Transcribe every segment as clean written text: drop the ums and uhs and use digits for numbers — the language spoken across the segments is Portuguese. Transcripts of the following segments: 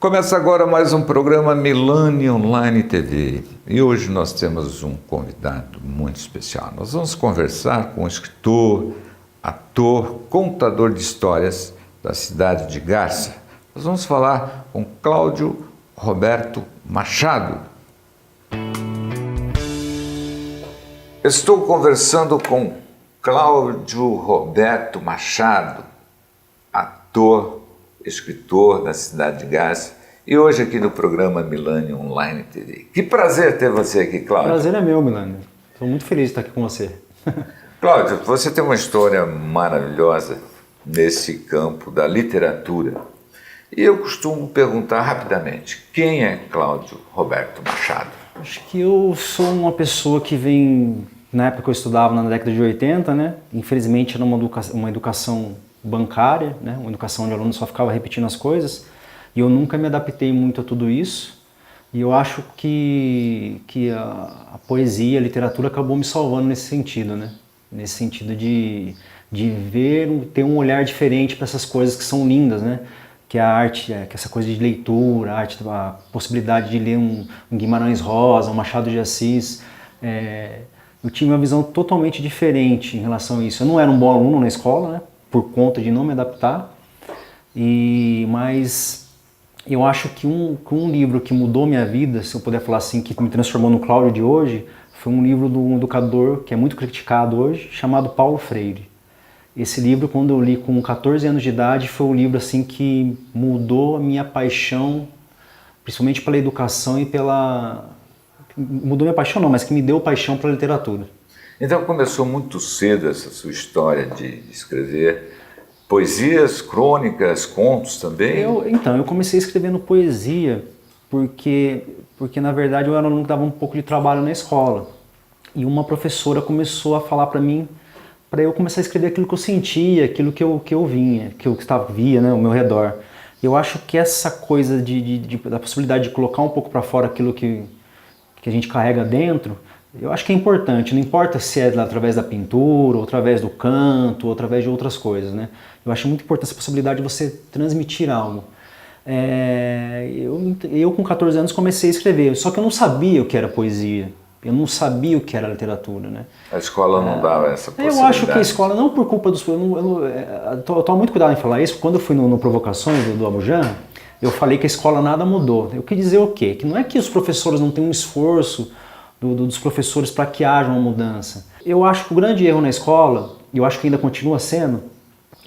Começa agora mais um programa Milani Online TV e hoje nós temos um convidado muito especial. Nós vamos conversar com um escritor, ator, contador de histórias da cidade de Garça. Nós vamos falar com Cláudio Roberto Machado. Estou conversando com Cláudio Roberto Machado, ator, escritor da cidade de Garça, e hoje aqui no programa Milani Online TV. Que prazer ter você aqui, Cláudio. Prazer é meu, Milani. Estou muito feliz de estar aqui com você. Cláudio, você tem uma história maravilhosa nesse campo da literatura. E eu costumo perguntar rapidamente, quem é Cláudio Roberto Machado? Acho que eu sou uma pessoa que vem, na época que eu estudava, na década de 80, né? Infelizmente era uma educação bancária, né? Uma educação onde o aluno só ficava repetindo as coisas. E eu nunca me adaptei muito a tudo isso. E eu acho que a poesia, a literatura acabou me salvando nesse sentido, né? Nesse sentido de ver, ter um olhar diferente para essas coisas que são lindas, né? Que a arte, que essa coisa de leitura, a possibilidade de ler um Guimarães Rosa, um Machado de Assis. Eu tinha uma visão totalmente diferente em relação a isso. Eu não era um bom aluno na escola, né? Por conta de não me adaptar. Mas eu acho que um livro que mudou minha vida, se eu puder falar assim, que me transformou no Cláudio de hoje, foi um livro de um educador que é muito criticado hoje, chamado Paulo Freire. Esse livro, quando eu li com 14 anos de idade, foi um livro assim que mudou a minha paixão, principalmente pela educação e pela... Mudou minha paixão não, mas que me deu paixão pela literatura. Então começou muito cedo essa sua história de escrever poesias, crônicas, contos também? Então, eu comecei escrevendo poesia porque na verdade eu era um aluno que dava um pouco de trabalho na escola. E uma professora começou a falar para mim, para eu começar a escrever aquilo que eu sentia, aquilo que eu via, né, ao meu redor. Eu acho que essa coisa da possibilidade de colocar um pouco para fora aquilo que a gente carrega dentro, eu acho que é importante. Não importa se é através da pintura, ou através do canto, ou através de outras coisas, né? Eu acho muito importante essa possibilidade de você transmitir algo. Eu com 14 anos comecei a escrever, só que eu não sabia o que era poesia. Eu não sabia o que era literatura, né? A escola não dava essa possibilidade? Eu acho que a escola, não por culpa dos... Eu tomo muito cuidado em falar isso. Quando eu fui no Provocações do Abujan, eu falei que a escola nada mudou. Eu quis dizer o quê? Que não é que os professores não têm um esforço dos professores para que haja uma mudança. Eu acho que o grande erro na escola, e eu acho que ainda continua sendo,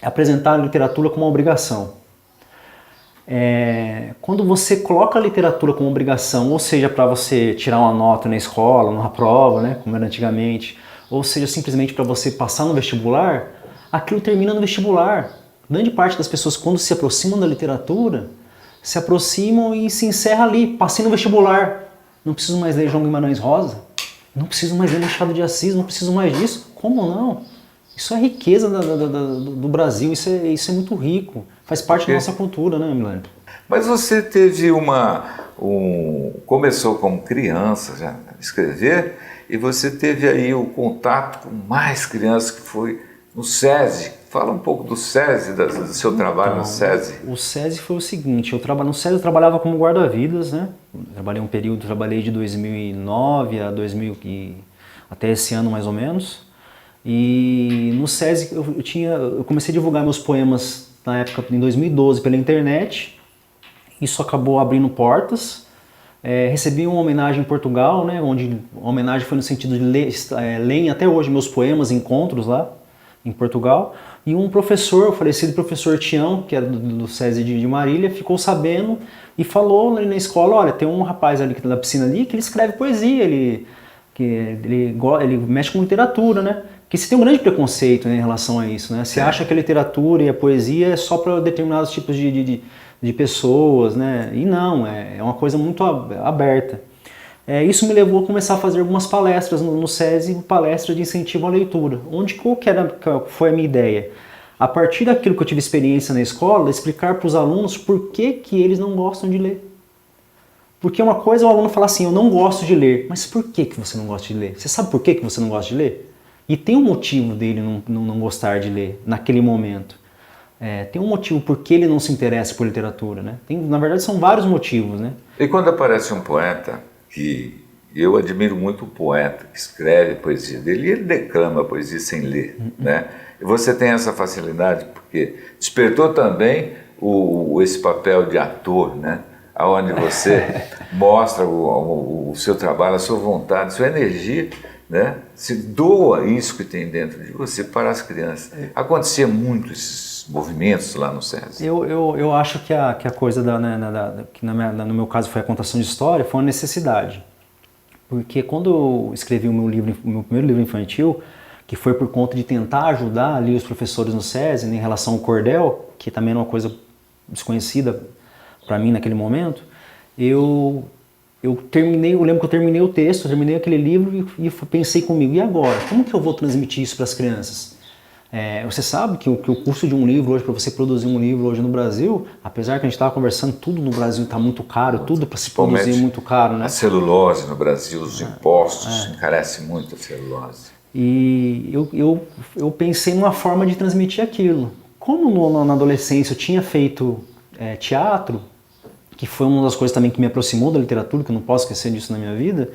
é apresentar a literatura como uma obrigação. Quando você coloca a literatura como obrigação, ou seja, para você tirar uma nota na escola, numa prova, né, como era antigamente, ou seja, simplesmente para você passar no vestibular, aquilo termina no vestibular. Grande parte das pessoas, quando se aproximam da literatura, se aproximam e se encerra ali, passei no vestibular. Não preciso mais ler João Guimarães Rosa, não preciso mais ler Machado de Assis, não preciso mais disso. Como não? Isso é riqueza do Brasil, isso é muito rico, faz parte da nossa cultura, né, Milani? Mas você teve começou como criança já a escrever, e você teve aí o contato com mais crianças que foi no SESI. Fala um pouco do SESI, do seu trabalho no SESI. O SESI foi o seguinte, no SESI eu trabalhava como guarda-vidas, né? Trabalhei de 2009 até esse ano mais ou menos. E no SESI eu comecei a divulgar meus poemas na época, em 2012, pela internet. Isso acabou abrindo portas. Recebi uma homenagem em Portugal, né? Onde a homenagem foi no sentido de leem até hoje meus poemas, encontros lá em Portugal. E um professor, o falecido professor Tião, que era do SESI de Marília, ficou sabendo e falou ali na escola, olha, tem um rapaz ali da piscina ali que ele escreve poesia, ele mexe com literatura, né? Porque você tem um grande preconceito, né, em relação a isso, né? Você acha que a literatura e a poesia é só para determinados tipos de pessoas, né? E não, é uma coisa muito aberta. Isso me levou a começar a fazer algumas palestras no SESI, palestras de incentivo à leitura. Qual foi a minha ideia? A partir daquilo que eu tive experiência na escola, explicar para os alunos por que eles não gostam de ler. Porque uma coisa é o aluno falar assim, eu não gosto de ler, mas por que você não gosta de ler? Você sabe por que você não gosta de ler? E tem um motivo dele não gostar de ler naquele momento. tem um motivo por que ele não se interessa por literatura, né? Na verdade, são vários motivos, né? E quando aparece um poeta, que eu admiro muito o poeta, que escreve poesia dele, e ele declama a poesia sem ler, né? E você tem essa facilidade, porque despertou também esse papel de ator, né? Onde você mostra o seu trabalho, a sua vontade, a sua energia, né? Se doa isso que tem dentro de você para as crianças. Acontecia muito esses movimentos lá no SESI. Eu acho que a coisa que no meu caso foi a contação de história, foi uma necessidade. Porque quando eu escrevi o meu primeiro livro infantil, que foi por conta de tentar ajudar ali os professores no SESI, né, em relação ao cordel, que também era uma coisa desconhecida para mim naquele momento, eu lembro que eu terminei o texto, eu terminei aquele livro e pensei comigo, e agora? Como que eu vou transmitir isso para as crianças? Você sabe que o custo de um livro hoje, para você produzir um livro hoje no Brasil, apesar que a gente estava conversando, tudo no Brasil está muito caro, tudo para se produzir é muito caro, né? A celulose no Brasil, os impostos encarecem muito a celulose. E eu pensei numa forma de transmitir aquilo. Como na adolescência eu tinha feito teatro, que foi uma das coisas também que me aproximou da literatura, que eu não posso esquecer disso na minha vida,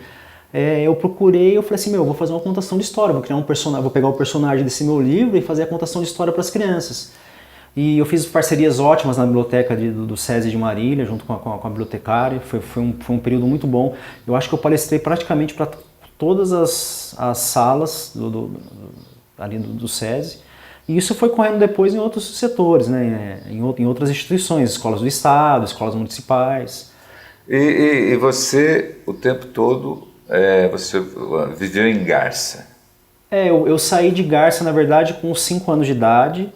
eu falei assim, eu vou fazer uma contação de história, vou criar um personagem, vou pegar o personagem desse meu livro e fazer a contação de história para as crianças. E eu fiz parcerias ótimas na biblioteca do SESI de Marília, junto com a bibliotecária, foi um período muito bom. Eu acho que eu palestrei praticamente para todas as salas ali do SESI, e isso foi correndo depois em outros setores, né? em outras instituições, escolas do Estado, escolas municipais. E você, o tempo todo, você viveu em Garça? Eu saí de Garça, na verdade, com 5 anos de idade,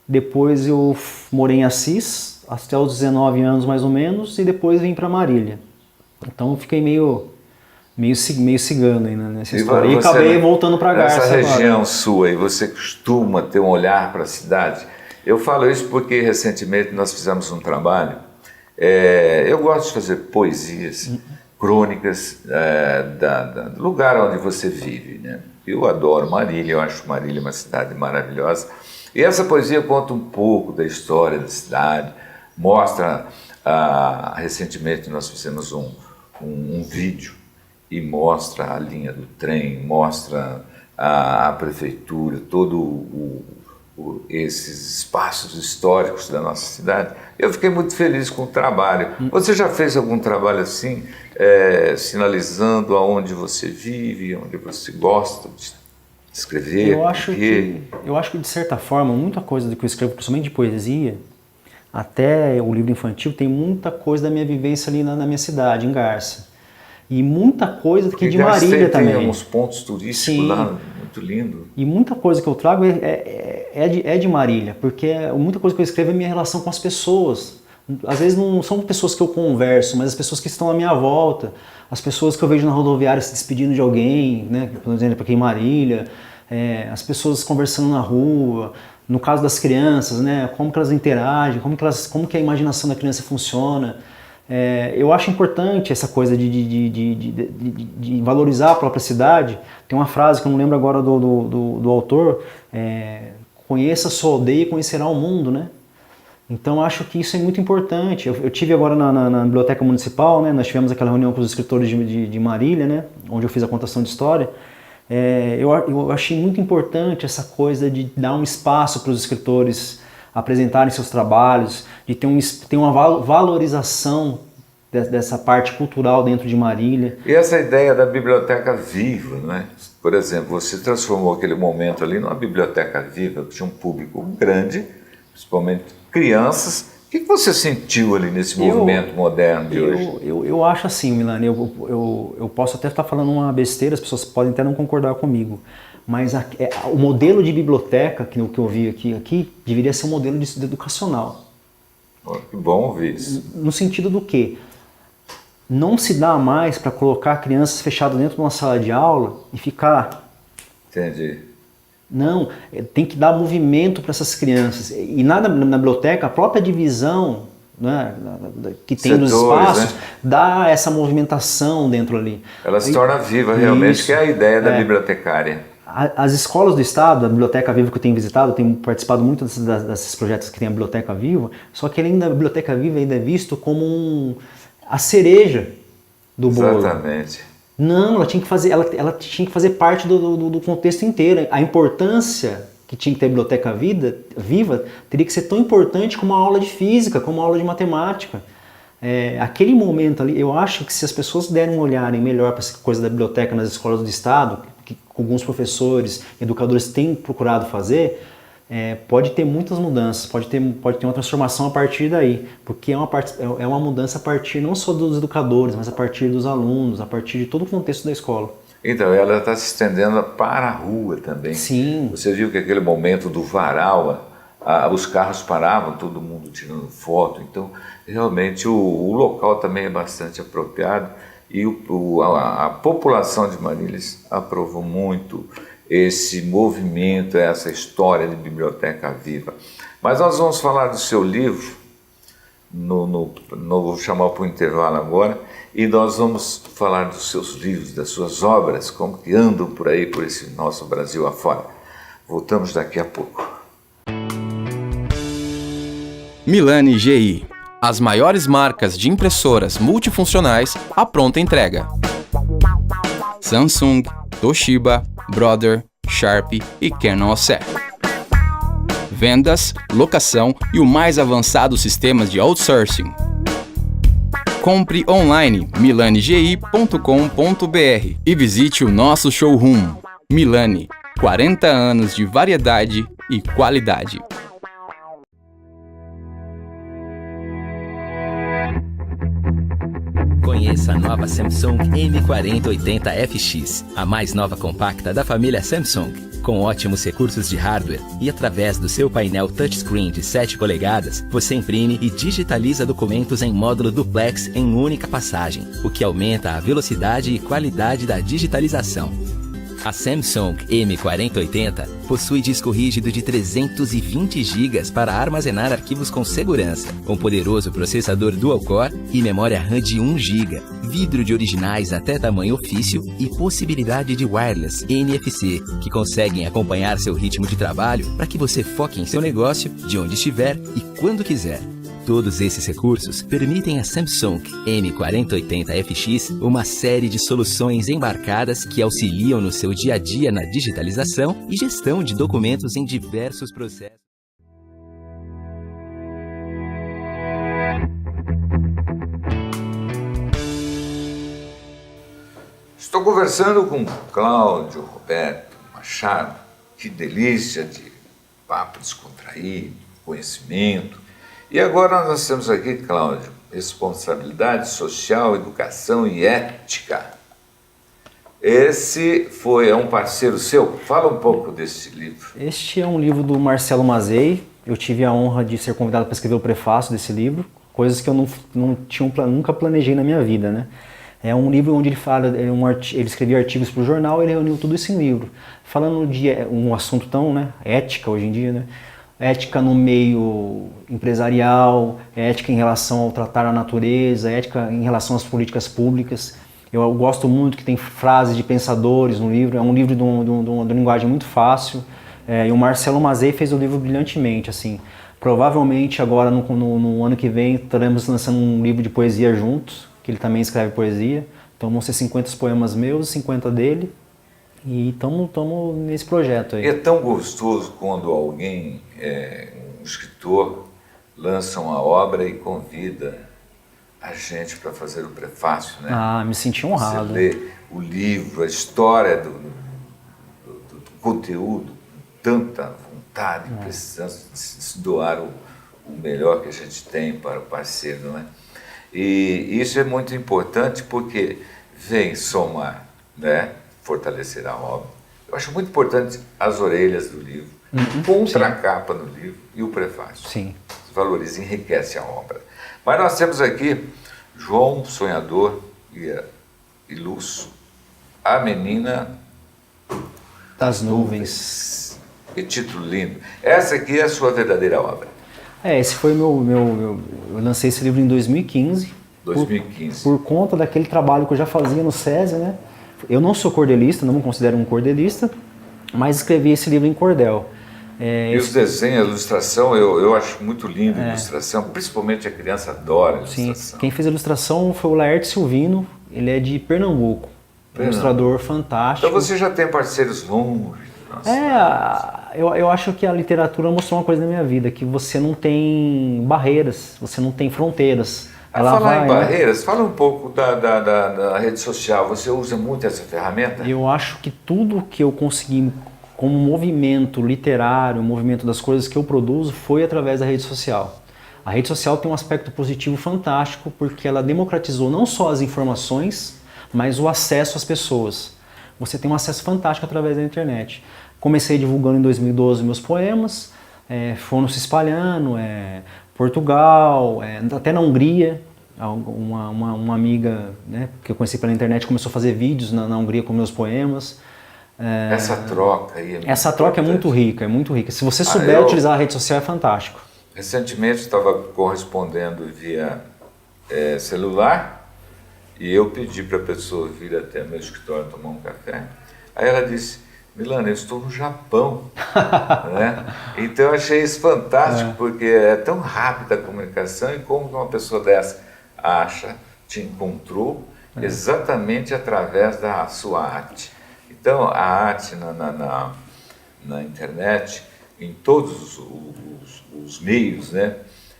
depois eu morei em Assis, até os 19 anos mais ou menos, e depois vim para Marília. Então eu fiquei meio cigano aí nessa história. E acabei voltando para Garça. Essa região agora. Sua, e você costuma ter um olhar para a cidade? Eu falo isso porque recentemente nós fizemos um trabalho. Eu gosto de fazer poesias, crônicas do lugar onde você vive, né? Eu adoro Marília, eu acho Marília uma cidade maravilhosa. E essa poesia conta um pouco da história da cidade, mostra, recentemente nós fizemos um vídeo e mostra a linha do trem, mostra a prefeitura, todo esses espaços históricos da nossa cidade. Eu fiquei muito feliz com o trabalho. Você já fez algum trabalho assim, sinalizando aonde você vive, onde você gosta de escrever? Eu acho que de certa forma, muita coisa do que eu escrevo, principalmente de poesia, até o livro infantil, tem muita coisa da minha vivência ali na minha cidade, em Garça. E muita coisa aqui de Marília também. Tem uns pontos turísticos lá, muito lindo. E muita coisa que eu trago é de Marília, porque muita coisa que eu escrevo é a minha relação com as pessoas. Às vezes não são pessoas que eu converso, mas as pessoas que estão à minha volta, as pessoas que eu vejo na rodoviária se despedindo de alguém, né, por exemplo, aqui em Marília, as pessoas conversando na rua, no caso das crianças, né, como que elas interagem, como que a imaginação da criança funciona. Eu acho importante essa coisa de valorizar a própria cidade. Tem uma frase que eu não lembro agora do autor, conheça a sua aldeia e conhecerá o mundo, né? Então acho que isso é muito importante. Eu tive agora na biblioteca municipal, né? Nós tivemos aquela reunião com os escritores de Marília, né? Onde eu fiz a contação de história. Eu achei muito importante essa coisa de dar um espaço para os escritores apresentarem seus trabalhos, de ter uma valorização dessa parte cultural dentro de Marília. E essa ideia da biblioteca viva, né? Por exemplo, você transformou aquele momento ali numa biblioteca viva, que tinha um público grande, principalmente crianças. O que você sentiu ali nesse movimento moderno de hoje? Eu acho assim, Milani, eu posso até estar falando uma besteira, as pessoas podem até não concordar comigo, mas o modelo de biblioteca que eu vi aqui deveria ser um modelo educacional. Que bom ouvir isso. No sentido do quê? Não se dá mais para colocar crianças fechadas dentro de uma sala de aula e ficar... Entendi. Não, tem que dar movimento para essas crianças. E na biblioteca, a própria divisão, né, que tem nos espaços, né, dá essa movimentação dentro ali. Ela se torna viva realmente, isso, que é a ideia da bibliotecária. As escolas do Estado, a Biblioteca Viva que eu tenho visitado, eu tenho participado muito desses projetos que tem a Biblioteca Viva, só que ainda a Biblioteca Viva ainda é visto como a cereja do bolo. Exatamente. Não, ela tinha que fazer parte do contexto inteiro. A importância que tinha que ter a Biblioteca Viva teria que ser tão importante como a aula de física, como a aula de matemática. Aquele momento ali, eu acho que se as pessoas derem um olharem melhor para essa coisa da biblioteca nas escolas do Estado, que alguns professores, educadores têm procurado fazer, pode ter muitas mudanças, pode ter uma transformação a partir daí, porque é uma mudança a partir não só dos educadores, mas a partir dos alunos, a partir de todo o contexto da escola. Então, ela está se estendendo para a rua também. Sim. Você viu que aquele momento do varal, os carros paravam, todo mundo tirando foto, então realmente o local também é bastante apropriado e a população de Marílias aprovou muito esse movimento, essa história de Biblioteca Viva. Mas nós vamos falar do seu livro, vou chamar para o intervalo agora, e nós vamos falar dos seus livros, das suas obras, como que andam por aí, por esse nosso Brasil afora. Voltamos daqui a pouco. Milani GI. As maiores marcas de impressoras multifuncionais à pronta entrega. Samsung, Toshiba, Brother, Sharp e Canon OSE. Vendas, locação e o mais avançado sistemas de outsourcing. Compre online milanigi.com.br e visite o nosso showroom. Milani, 40 anos de variedade e qualidade. Conheça a nova Samsung M4080 FX, a mais nova compacta da família Samsung, com ótimos recursos de hardware e através do seu painel touchscreen de 7 polegadas, você imprime e digitaliza documentos em módulo duplex em única passagem, o que aumenta a velocidade e qualidade da digitalização. A Samsung M4080 possui disco rígido de 320 GB para armazenar arquivos com segurança, um poderoso processador dual-core e memória RAM de 1 GB, vidro de originais até tamanho ofício e possibilidade de wireless NFC, que conseguem acompanhar seu ritmo de trabalho para que você foque em seu negócio de onde estiver e quando quiser. Todos esses recursos permitem à Samsung M4080 FX uma série de soluções embarcadas que auxiliam no seu dia a dia na digitalização e gestão de documentos em diversos processos. Estou conversando com Cláudio Roberto Machado. Que delícia de papo descontraído, conhecimento. E agora nós temos aqui, Cláudio, responsabilidade social, educação e ética. Esse é um parceiro seu? Fala um pouco desse livro. Este é um livro do Marcelo Mazei. Eu tive a honra de ser convidado para escrever o prefácio desse livro, coisas que eu nunca planejei na minha vida, né? É um livro onde ele escrevia artigos para o jornal e ele reuniu tudo isso em livro. Falando de um assunto tão, né, ética hoje em dia, né? Ética no meio empresarial, ética em relação ao tratar a natureza, ética em relação às políticas públicas. Eu gosto muito que tem frases de pensadores no livro, é um livro de uma linguagem muito fácil. E o Marcelo Mazei fez o livro brilhantemente, assim. Provavelmente agora no ano que vem estaremos lançando um livro de poesia juntos, que ele também escreve poesia. Então vão ser 50 poemas meus e 50 dele. E estamos nesse projeto aí. É tão gostoso quando alguém, um escritor, lança uma obra e convida a gente para fazer o prefácio, né? Ah, me senti honrado. Você lê o livro, a história do conteúdo, com tanta vontade, precisando se doar o melhor que a gente tem para o parceiro, não é? E isso é muito importante porque vem somar, né? Fortalecer a obra. Eu acho muito importante as orelhas do livro, contracapa no livro e o prefácio. Sim. Valoriza, enriquece a obra. Mas nós temos aqui João Sonhador e Lúcio, a menina das nuvens. Que título lindo. Essa aqui é a sua verdadeira obra. Esse foi eu lancei esse livro em 2015. 2015. Por conta daquele trabalho que eu já fazia no SESI, né? Eu não sou cordelista, não me considero um cordelista, mas escrevi esse livro em cordel. E os desenhos, a ilustração, eu acho muito lindo a ilustração, principalmente a criança adora a ilustração. Sim, quem fez a ilustração foi o Laerte Silvino, ele é de Pernambuco, um ilustrador fantástico. Então você já tem parceiros longe. Eu acho que a literatura mostrou uma coisa na minha vida, que você não tem barreiras, você não tem fronteiras. Falar em barreiras, fala um pouco da rede social, você usa muito essa ferramenta? Eu acho que tudo que eu consegui como movimento literário, movimento das coisas que eu produzo, foi através da rede social. A rede social tem um aspecto positivo fantástico, porque ela democratizou não só as informações, mas o acesso às pessoas. Você tem um acesso fantástico através da internet. Comecei divulgando em 2012 meus poemas, foram se espalhando, Portugal, até na Hungria, uma amiga, né, que eu conheci pela internet começou a fazer vídeos na Hungria com meus poemas. Essa troca aí é muito rica, é muito rica. Se você souber utilizar a rede social, é fantástico. Recentemente estava correspondendo via celular e eu pedi para a pessoa vir até meu escritório tomar um café. Aí ela disse: Milano, eu estou no Japão. Né? Então eu achei isso fantástico, porque é tão rápida a comunicação e como uma pessoa dessa te encontrou exatamente através da sua arte. Então a arte na internet, em todos os meios, né,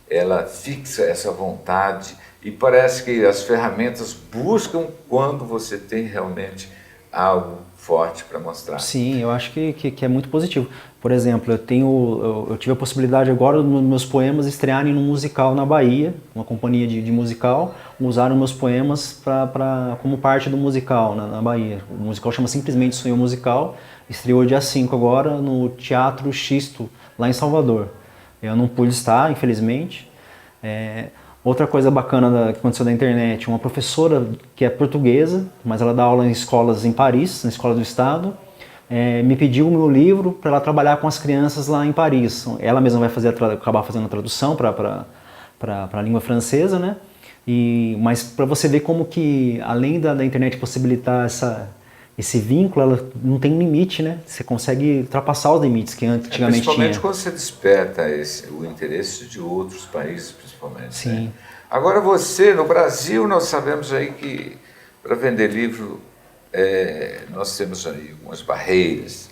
ela fixa essa vontade e parece que as ferramentas buscam quando você tem realmente algo forte para mostrar. Sim, eu acho que é muito positivo. Por exemplo, eu tive a possibilidade agora dos meus poemas estrearem num musical na Bahia, uma companhia de musical, usaram meus poemas como parte do musical na Bahia. O musical chama simplesmente Sonho Musical, estreou dia 5 agora no Teatro Xisto, lá em Salvador. Eu não pude estar, infelizmente. Outra coisa bacana que aconteceu na internet, uma professora que é portuguesa, mas ela dá aula em escolas em Paris, na Escola do Estado, me pediu o meu livro para ela trabalhar com as crianças lá em Paris. Ela mesma vai acabar fazendo a tradução para a língua francesa, né? Mas para você ver como que, além da internet possibilitar esse vínculo, ela não tem limite, né? Você consegue ultrapassar os limites que antigamente tinha. Principalmente quando você desperta o interesse de outros países, principalmente. Sim. Né? Agora você, no Brasil, nós sabemos aí que para vender livro nós temos aí algumas barreiras,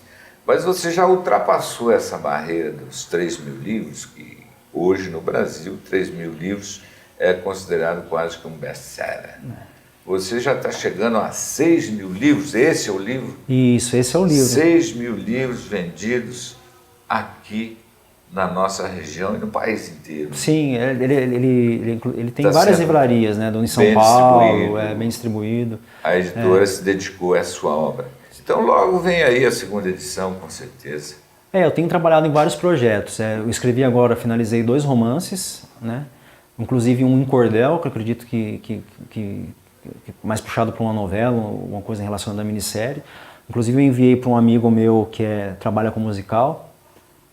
mas você já ultrapassou essa barreira dos 3.000 livros, que hoje no Brasil 3.000 livros é considerado quase que um best-seller. Você já está chegando a 6.000 livros, esse é o livro? Isso, esse é o livro. 6.000 livros vendidos aqui na nossa região e no país inteiro. Sim, ele tem várias livrarias, né, em São Paulo, bem distribuído. A editora se dedicou a essa obra. Então logo vem aí a segunda edição, com certeza. Eu tenho trabalhado em vários projetos. Eu escrevi agora, finalizei 2 romances, né, inclusive um em cordel, que eu acredito que mais puxado para uma novela, uma coisa relacionada à minissérie. Inclusive eu enviei para um amigo meu que trabalha com musical,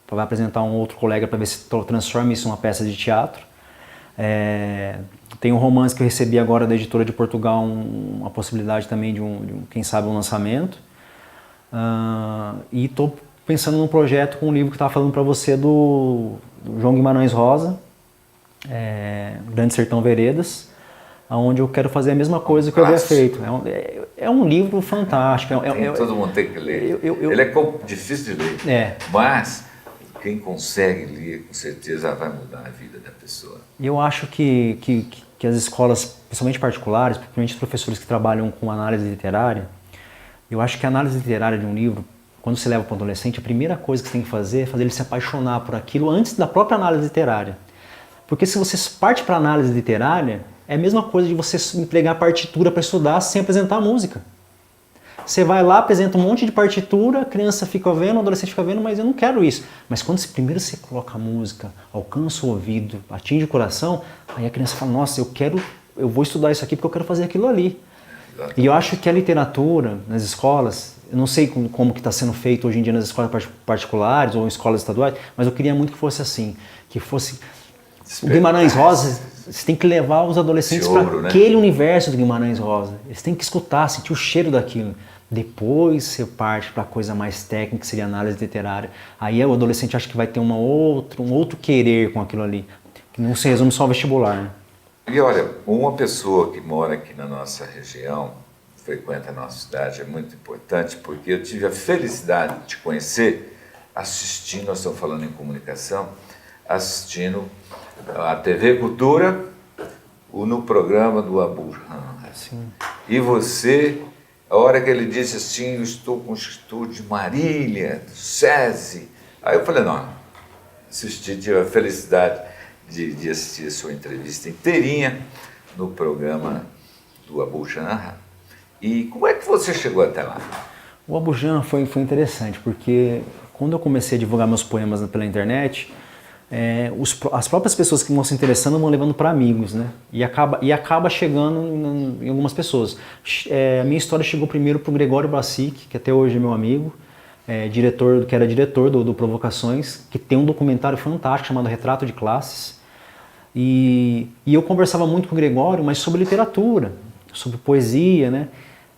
para apresentar um outro colega para ver se transforma isso em uma peça de teatro. Tem um romance que eu recebi agora da editora de Portugal, uma possibilidade também de quem sabe, um lançamento. E estou pensando num projeto com um livro que eu estava falando para você do João Guimarães Rosa, Grande Sertão Veredas, onde eu quero fazer a mesma coisa que eu havia feito. É um livro fantástico. Todo mundo tem que ler. Ele é difícil de ler, mas quem consegue ler, com certeza vai mudar a vida da pessoa. Eu acho que as escolas, principalmente particulares, principalmente os professores que trabalham com análise literária, eu acho que a análise literária de um livro, quando você leva para o adolescente, a primeira coisa que você tem que fazer é fazer ele se apaixonar por aquilo antes da própria análise literária. Porque se você parte para a análise literária, é a mesma coisa de você entregar a partitura para estudar sem apresentar a música. Você vai lá, apresenta um monte de partitura, a criança fica vendo, o adolescente fica vendo, mas eu não quero isso. Mas quando primeiro você coloca a música, alcança o ouvido, atinge o coração, aí a criança fala, nossa, eu vou estudar isso aqui porque eu quero fazer aquilo ali. E eu acho que a literatura nas escolas, eu não sei como que está sendo feito hoje em dia nas escolas particulares ou em escolas estaduais, mas eu queria muito que fosse assim, que fosse... O Guimarães Rosa, você tem que levar os adolescentes para aquele universo do Guimarães Rosa. Eles têm que escutar, sentir o cheiro daquilo. Depois você parte para a coisa mais técnica, que seria análise literária. Aí o adolescente acha que vai ter um outro querer com aquilo ali, que não se resume só ao vestibular, né? E olha, uma pessoa que mora aqui na nossa região, frequenta a nossa cidade, é muito importante, porque eu tive a felicidade de te conhecer assistindo, nós estamos falando em comunicação, assistindo a TV Cultura, no programa do Abu Janra. Sim. E você, a hora que ele disse assim, eu estou com o Instituto de Marília, do SESI, aí eu falei, não, tive a felicidade de assistir a sua entrevista inteirinha no programa do Abu Janra. E como é que você chegou até lá? O Abu Janra foi interessante, porque quando eu comecei a divulgar meus poemas pela internet, as próprias pessoas que vão se interessando vão levando para amigos, né? E acaba chegando em algumas pessoas. A minha história chegou primeiro para o Gregório Bacic, que até hoje é meu amigo, que era diretor do Provocações, que tem um documentário fantástico chamado Retrato de Classes. E eu conversava muito com o Gregório, mas sobre literatura, sobre poesia, né?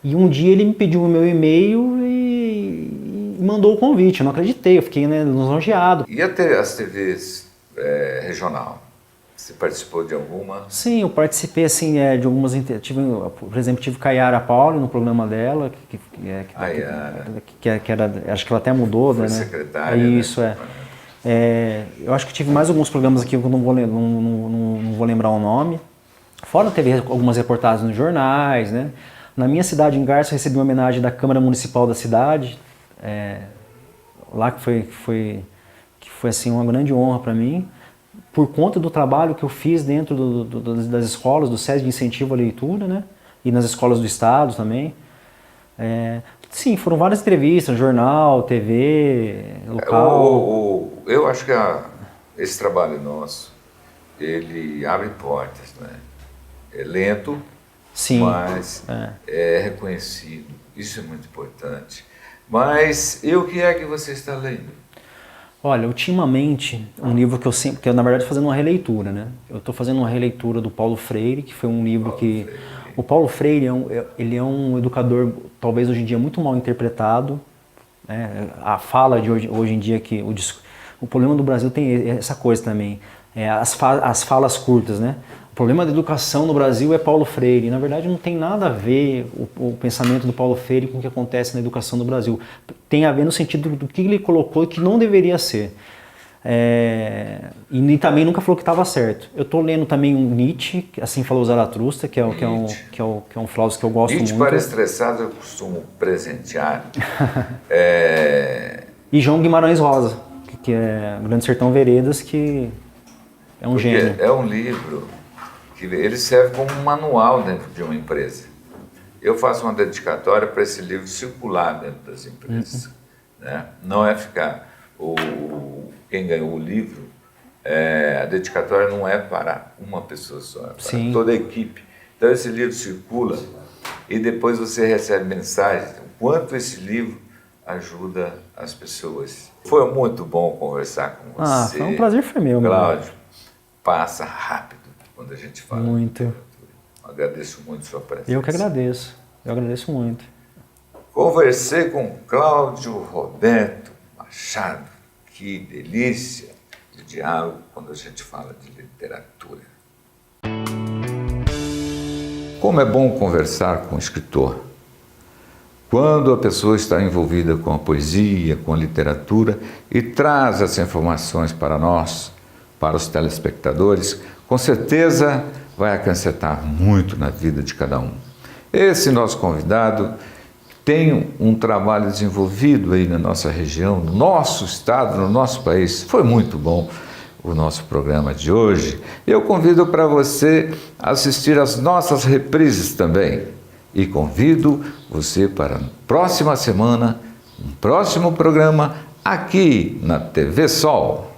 E um dia ele me pediu o meu e-mail e mandou o convite. Eu não acreditei, eu fiquei, né, lisonjeado. E as TVs regional? Você participou de alguma? Sim, eu participei assim, de algumas. Por exemplo, tive Caiara Pauli no programa dela, que era, acho que ela até mudou, foi né? Secretária. Isso, né? Eu acho que tive mais alguns programas aqui que eu não vou lembrar o nome. Fora teve algumas reportagens nos jornais, né? Na minha cidade, em Garça, eu recebi uma homenagem da Câmara Municipal da cidade, lá que foi assim, uma grande honra para mim, por conta do trabalho que eu fiz dentro das escolas, do SESI de incentivo à leitura, né? E nas escolas do estado também. Sim, foram várias entrevistas, jornal, TV, local. Eu acho que esse trabalho nosso, ele abre portas, né? É lento, sim, mas é reconhecido. Isso é muito importante. Mas e o que é que você está lendo? Olha, ultimamente, um livro que eu na verdade fazendo uma releitura, né? Eu estou fazendo uma releitura do Paulo Freire, que foi um livro o Paulo Freire ele é um educador, talvez hoje em dia muito mal interpretado, né? A fala de hoje em dia que o problema do Brasil tem essa coisa também, as falas curtas, né? O problema da educação no Brasil é Paulo Freire. Na verdade, não tem nada a ver o pensamento do Paulo Freire com o que acontece na educação no Brasil. Tem a ver no sentido do que ele colocou e que não deveria ser. E também nunca falou que estava certo. Eu estou lendo também um Nietzsche, Assim Falou Zaratustra, que é um filósofo que eu gosto Nietzsche, muito. para estressado, eu costumo presentear. E João Guimarães Rosa, que é Grande Sertão Veredas, que é um gênio. É um livro que ele serve como um manual dentro de uma empresa. Eu faço uma dedicatória para esse livro circular dentro das empresas. Né? Não é ficar... Quem ganhou o livro, a dedicatória não é para uma pessoa só, é para toda a equipe. Então esse livro circula e depois você recebe mensagens. O quanto esse livro ajuda as pessoas. Foi muito bom conversar com você. Foi um prazer, foi meu. Cláudio, passa rápido quando a gente fala. Muito. Agradeço muito sua presença. Eu que agradeço. Eu agradeço muito. Conversei com Cláudio Roberto Machado. Que delícia de diálogo quando a gente fala de literatura. Como é bom conversar com o escritor. Quando a pessoa está envolvida com a poesia, com a literatura e traz essas informações para nós, para os telespectadores, com certeza vai acrescentar muito na vida de cada um. Esse nosso convidado tem um trabalho desenvolvido aí na nossa região, no nosso estado, no nosso país. Foi muito bom o nosso programa de hoje. Eu convido para você assistir às nossas reprises também. E convido você para a próxima semana, um próximo programa aqui na TV Sol.